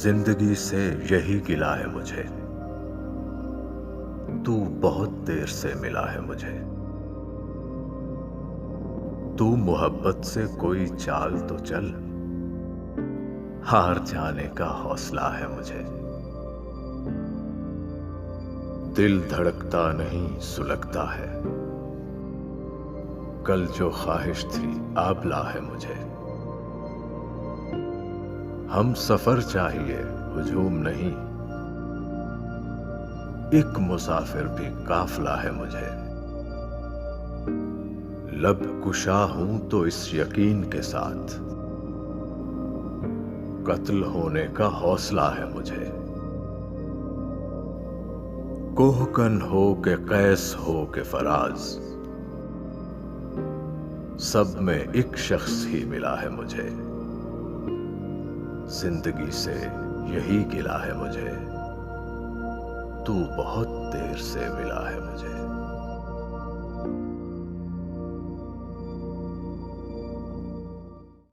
जिंदगी से यही गिला है मुझे, तू बहुत देर से मिला है मुझे। तू मोहब्बत से कोई चाल तो चल, हार जाने का हौसला है मुझे। दिल धड़कता नहीं सुलगता है, कल जो ख्वाहिश थी आबला है मुझे। हम सफर चाहिए हुजूम नहीं, एक मुसाफिर भी काफिला है मुझे। लब कुशा हूं तो इस यकीन के साथ, कत्ल होने का हौसला है मुझे। कोहकन हो के कैस हो के फराज, सब में एक शख्स ही मिला है मुझे। जिंदगी से यही गिला है मुझे, तू बहुत देर से मिला है मुझे।